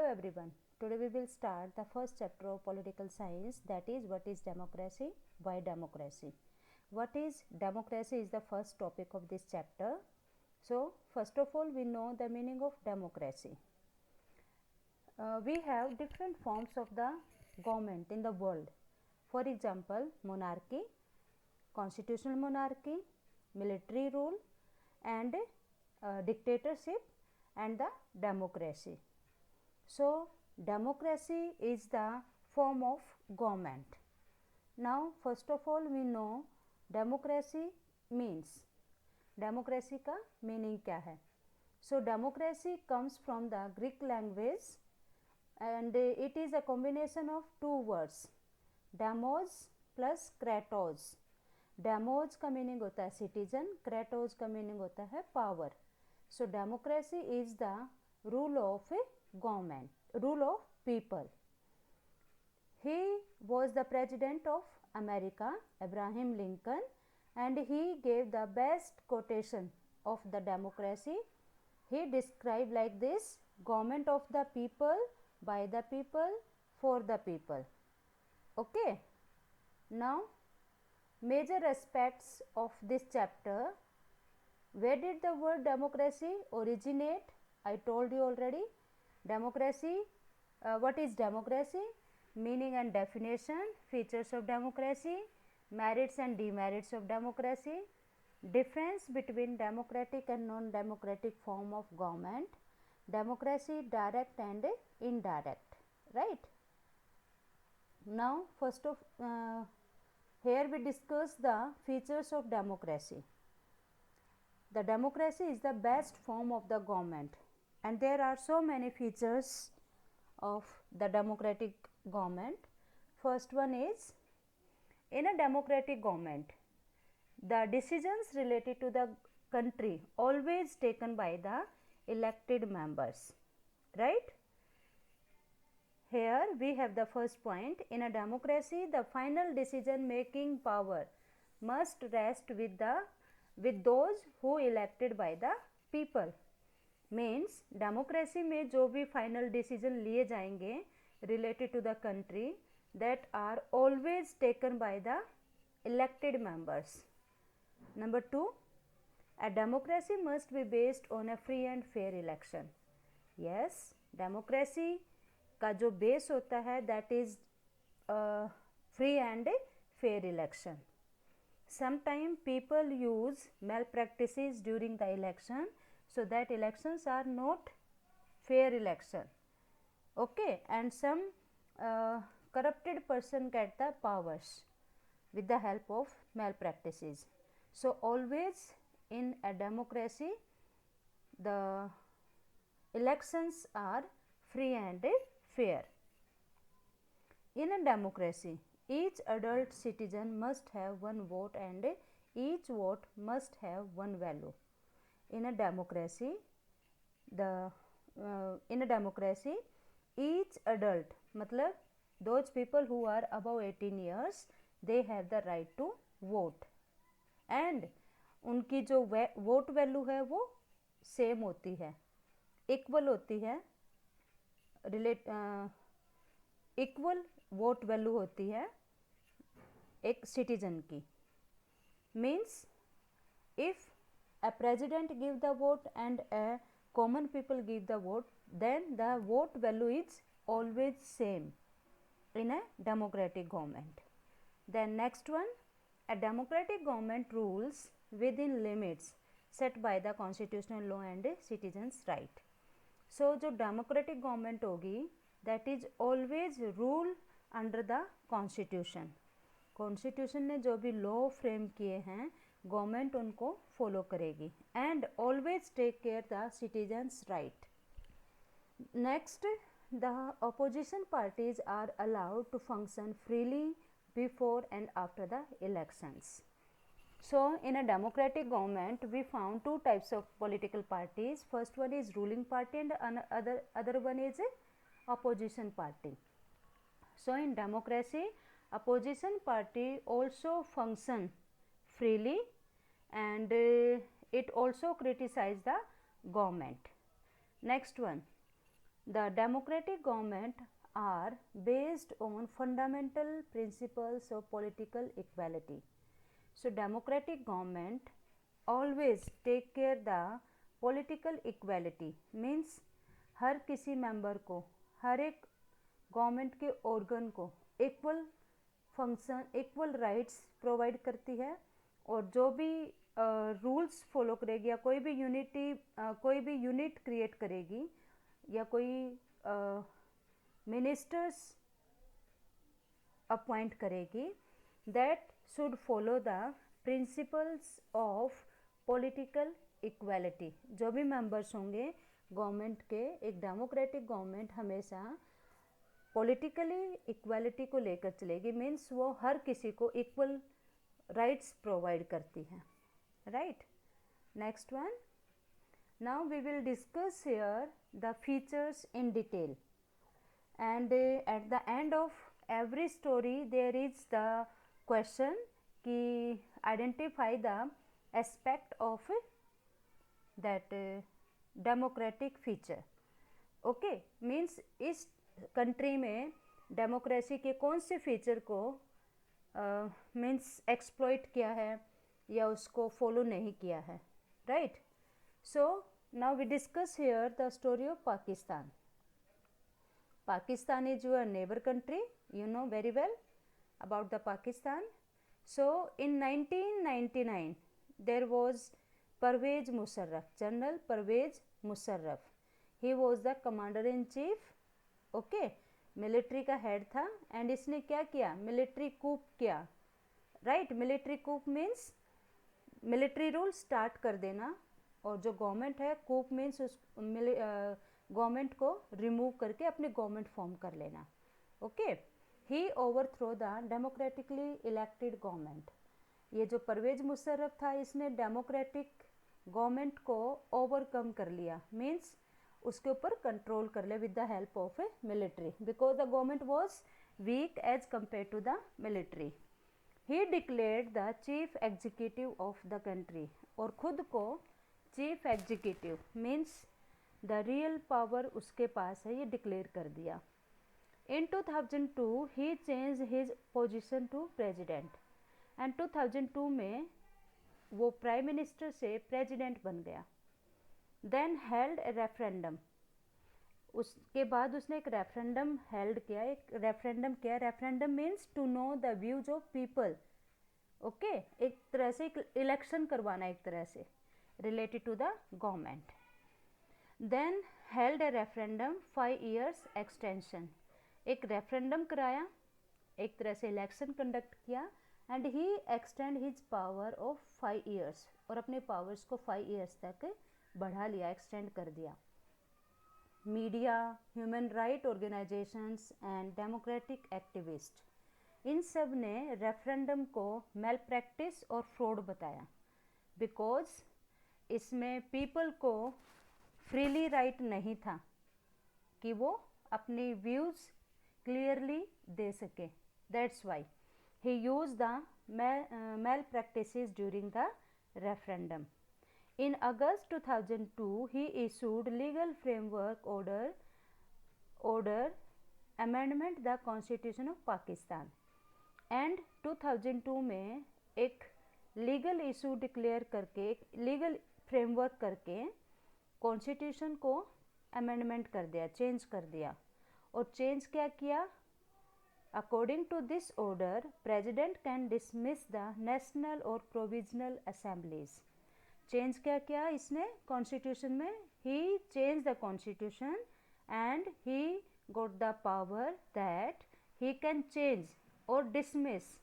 everyone. Today we will start the first chapter of political science, that is what is democracy, why democracy. What is democracy is the first topic of this chapter. So first of all we know the meaning of democracy. We have different forms of the government in the world. For example, monarchy, constitutional monarchy, military rule and dictatorship and the democracy. So democracy is the form of government. Now first of all we know democracy means. Democracy का meaning क्या है? So democracy comes from the Greek language and it is a combination of two words, demos plus kratos. Demos का meaning होता है citizen, क्रेटोज का meaning होता है power. So democracy is the rule of A government, rule of people. He was the president of America, Abraham Lincoln, and he gave the best quotation of the democracy. He describe like this: government of the people, by the people, for the people. Okay, now major aspects of this chapter. Where did the word democracy originate? I told you already. Democracy, what is democracy? Meaning and definition, features of democracy, merits and demerits of democracy, difference between democratic and non-democratic form of government, democracy direct and indirect, right? Now first of here we discuss the features of democracy. The democracy is the best form of the government and there are so many features of the democratic government. First one is, in a democratic government, the decisions related to the country always taken by the elected members, right? Here we have the first point. In a democracy, the final decision making power must rest with those who elected by the people. Means democracy में जो भी final decision लिए जाएंगे related to the country, that are always taken by the elected members. Number 2, a democracy must be based on a free and fair election. Yes, democracy का जो base होता है that is free and fair election. Sometime people use malpractices during the election so that elections are not fair election. Okay, and some corrupted person get the powers with the help of malpractices. So always in a democracy the elections are free and fair. In a democracy, each adult citizen must have one vote and each vote must have one value. In a democracy, each adult, मतलब those people who are above 18 years, they have the right to vote and उनकी जो vote value है वो same होती है, equal होती है, equal vote value होती है एक सिटीजन की. Means if a president give the vote and a common people give the vote, then the vote value is always same in a democratic government. Then next one, a democratic government rules within limits set by the constitutional law and citizens right. So जो democratic government होगी that is always rule under the constitution. Constitution ने जो भी law frame किए हैं government उनको follow करेगी and always take care the citizens right. Next, the opposition parties are allowed to function freely before and after the elections. So in a democratic government we found two types of political parties. First one is ruling party and other one is opposition party. So in democracy, opposition party also function freely and it also criticize the government. Next one, The democratic government are based on fundamental principles of political equality. So democratic government always take care the political equality, means हर किसी member को, हर एक government के organ को equal function, equal rights provide करती है, और जो भी रूल्स फॉलो करेगी या कोई भी यूनिट क्रिएट करेगी या कोई मिनिस्टर्स अपॉइंट करेगी, that should follow the principles of political equality. जो भी मेंबर्स होंगे गवर्नमेंट के, एक डेमोक्रेटिक गवर्नमेंट हमेशा पॉलिटिकली इक्वालिटी को लेकर चलेगी, मीन्स वो हर किसी को इक्वल राइट्स प्रोवाइड करती है. Right. Next one. Now we will discuss here the features in detail, and at the end of every story there is the question कि identify the aspect of that democratic feature. Okay, means इस country में democracy के कौन से feature को means exploit किया है या उसको फॉलो नहीं किया है. Right. So now we discuss here the story of Pakistan. Pakistan is your neighbour country, you know very well about the Pakistan. So in 1999 there was Pervez Musharraf, General Pervez Musharraf. He was the commander in chief. Okay, military का head था, and इसने क्या किया, military कूप किया. Right. Military कूप means military rule start कर देना, और जो गवर्नमेंट है, कूप मीन्स उस गवर्नमेंट को रिमूव करके अपनी गवर्नमेंट फॉर्म कर लेना. Okay. He overthrow the democratically elected government. ये जो परवेज मुशर्रफ था, इसने डेमोक्रेटिक गवर्नमेंट को ओवरकम कर लिया, मीन्स उसके ऊपर कंट्रोल कर ले with the help of a military, because the government was weak as compare to the military. He declared the chief executive of the country, और खुद को chief executive means the real power उसके पास है, ये declare कर दिया. In 2002 he change his position to president, and 2002 में वो प्राइम मिनिस्टर से प्रेजिडेंट बन गया. Then held a referendum. उसके बाद उसने एक रेफरेंडम हेल्ड किया. एक रेफरेंडम क्या, referendum means to know the views of people. Okay, एक तरह से एक इलेक्शन करवाना, एक तरह से related to the government. Then held a referendum 5 years extension. एक रेफरेंडम कराया, एक तरह से इलेक्शन कंडक्ट किया, and he extend his power of 5 years, और अपने पावर्स को 5 years तक बढ़ा लिया, एक्सटेंड कर दिया. Media, human right organisations and democratic activist, इन सब ने रेफरेंडम को मेल प्रैक्टिस और फ्रॉड बताया, बिकॉज इसमें पीपल को फ्रीली राइट नहीं था कि वो अपनी व्यूज़ क्लियरली दे सके. That's why he use the malpractices during the referendum. In August 2002, he issued legal framework order amendment the Constitution of Pakistan. And 2002 में एक लीगल इशू डिक्लेयर करके, एक लीगल फ्रेमवर्क करके कॉन्स्टिट्यूशन को amendment कर दिया, चेंज कर दिया. और चेंज क्या किया, according to this order president can dismiss the national or provisional assemblies. Change क्या किया इसने कॉन्स्टिट्यूशन में, he change the constitution and he got the power that he can change or dismiss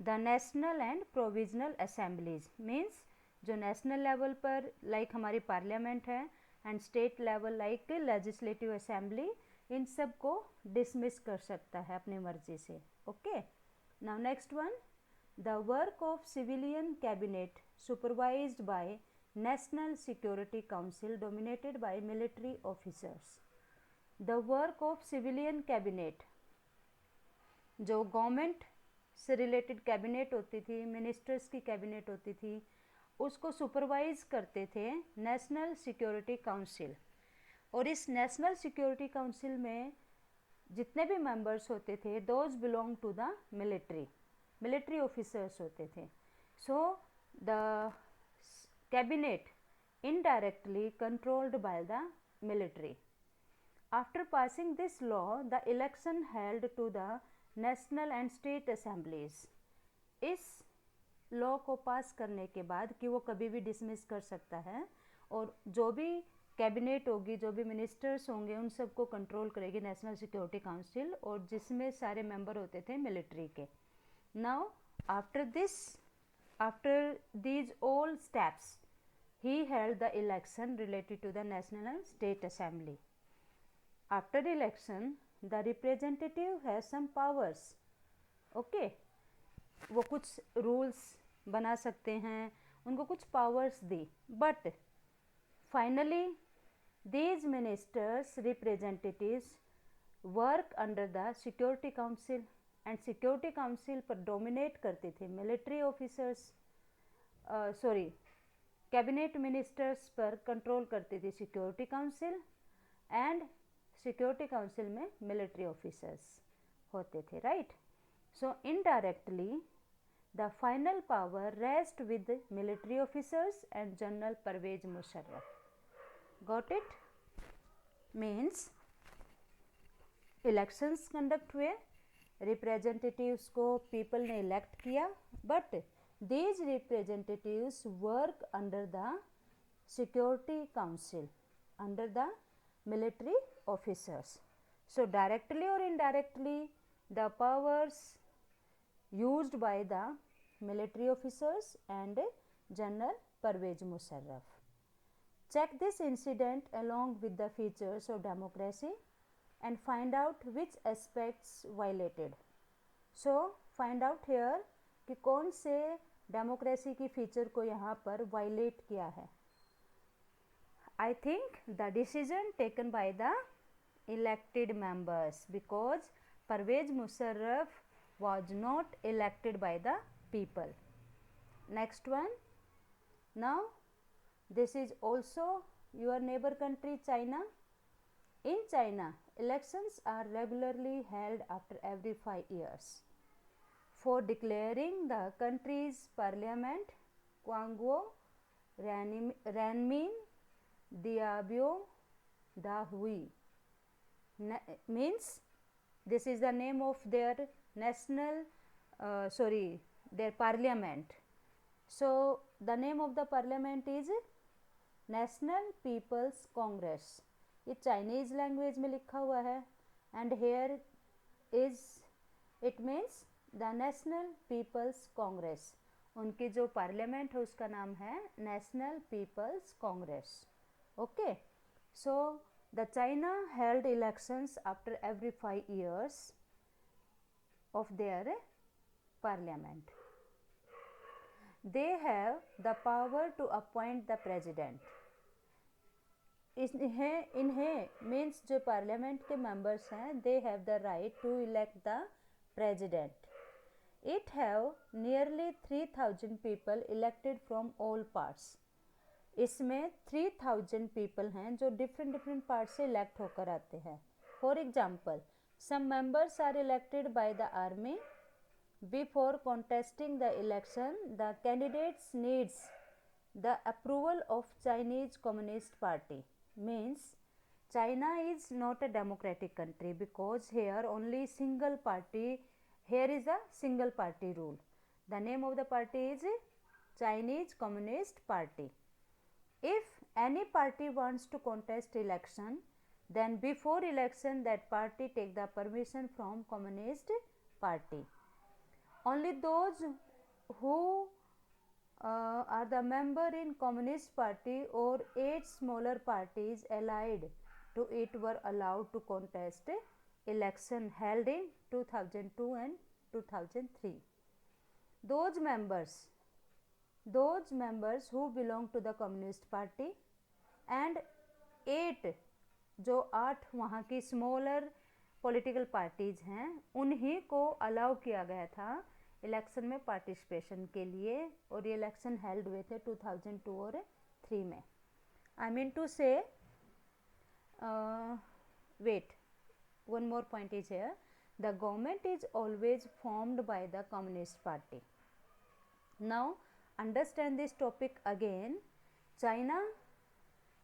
the national and provisional assemblies. Means जो national level पर like हमारी parliament है, and state level like legislative assembly, इन सब को dismiss कर सकता है अपनी मर्जी से. Okay. Now next one, the work of civilian cabinet supervised by National Security Council dominated by military officers. The work of civilian cabinet, जो गवर्नमेंट से रिलेटेड कैबिनेट होती थी, मिनिस्टर्स की कैबिनेट होती थी, उसको सुपरवाइज करते थे नेशनल सिक्योरिटी काउंसिल. और इस नेशनल सिक्योरिटी काउंसिल में जितने भी मेंबर्स होते थे those belong to the military officers होते थे. So the cabinet indirectly controlled by the military. After passing this law, the election held to the national and state assemblies. इस law को पास करने के बाद कि वो कभी भी डिसमिस कर सकता है और जो भी कैबिनेट होगी, जो भी मिनिस्टर्स होंगे, उन सबको कंट्रोल करेगी नेशनल सिक्योरिटी काउंसिल, और जिसमें सारे मेंबर होते थे मिलिट्री के. Now after these all steps he held the election related to the national and state assembly. After the election, the representative has some powers. Okay, वो कुछ rules बना सकते हैं, उनको कुछ powers the. But finally, these ministers representatives work under the Security Council, and Security Council पर dominate करते थे military officers. कैबिनेट मिनिस्टर्स पर कंट्रोल करती थी security council, and security council में मिलिट्री ऑफिसर्स होते थे, right. So indirectly the final power rest with military officers and general Pervez Musharraf. Got it? Means elections conduct हुए, रिप्रेजेंटेटिव्स को पीपल ने elect किया, but these representatives work under the security council, under the military officers. So directly or indirectly the powers used by the military officers and General Parvez Musharraf. Check this incident along with the features of democracy and find out which aspects violated. So find out here कि कौन से democracy की feature को यहाँ पर violate किया है. I think the decision taken by the elected members, because Pervez Musharraf was not elected by the people. Next one. Now this is also your neighbor country China. In China, elections are regularly held after every 5 years. For declaring the country's parliament, Guangguo Renmin Diabio Da Hui means this is the name of their their parliament. So the name of the parliament is National People's Congress. ये Chinese language में लिखा हुआ है, and here is it means the National People's Congress. उनकी जो parliament है उसका नाम है National People's Congress. Okay, so the China held elections after every 5 years of their parliament. They have the power to appoint the president. इन्हें means जो parliament के members हैं, they have the right to elect the president. It have nearly 3000 people elected from all parts. इसमें 3000 people हैं जो different parts से elect होकर आते हैं. For example, some members are elected by the army. Before contesting the election, the candidates needs the approval of Chinese Communist Party. Means China is not a democratic country because here only single party. Here is a single party rule. The name of the party is Chinese Communist Party. If any party wants to contest election, then before election that party take the permission from Communist Party. Only those who are the member in Communist Party or 8 smaller parties allied to it were allowed to contest election held in 2002 and 2003. Those members who belong to the Communist Party and 8 जो 8 वहाँ की smaller political parties हैं, उन्हीं को allow किया गया था election में पार्टिसिपेशन के लिए, और ये इलेक्शन हेल्ड हुए थे 2002 और 3 में. आई मीन टू से wait, one more point is here. The government is always formed by the Communist Party. Now understand this topic again. China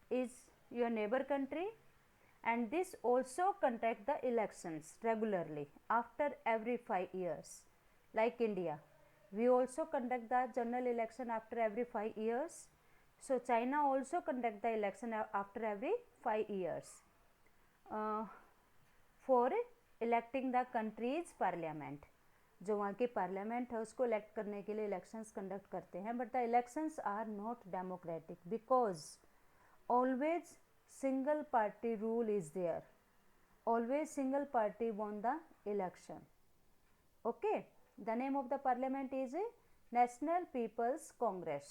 is your neighbor country, and this also conduct the elections regularly after every 5 years. Like India, we also conduct the general election after every 5 years. So China also conduct the election after every 5 years for electing the country's parliament. जो वहाँ की parliament है उसको elect करने के लिए elections conduct करते हैं, but the elections are not democratic because always single party rule is there. Always single party won the election. Okay, the name of the parliament is National People's Congress.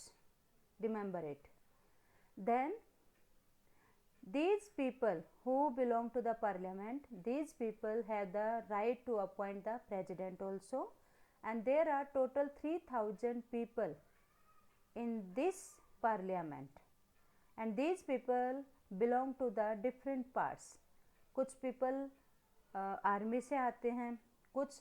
Remember it. Then these people who belong to the parliament, these people have the right to appoint the president also, and there are total 3000 people in this parliament. And these people belong to the different parts. कुछ people army से आते हैं, कुछ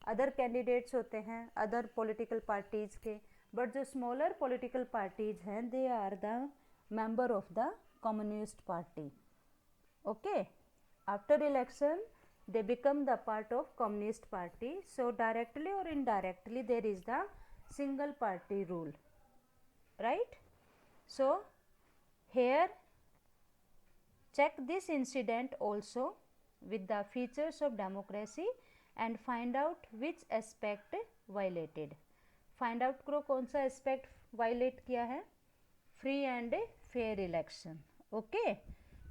other candidates होते हैं other political parties के, but जो smaller political parties हैं they are the member of the communist party. Okay, after election they become the part of communist party. So directly or indirectly there is the single party rule, right? So here check this incident also with the features of democracy and find out which aspect violated. Find out करो कौन सा aspect violate किया है. Free and fair election. Okay,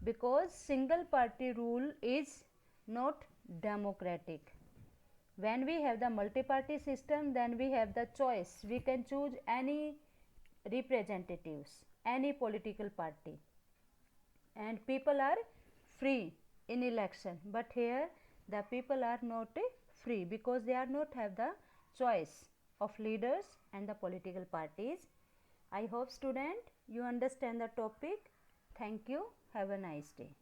because single party rule is not democratic. When we have the multi-party system, then we have the choice. We can choose any representatives, any political party, and people are free in election. But here the people are not free because they are not have the choice of leaders and the political parties. I hope student you understand the topic. Thank you. Have a nice day.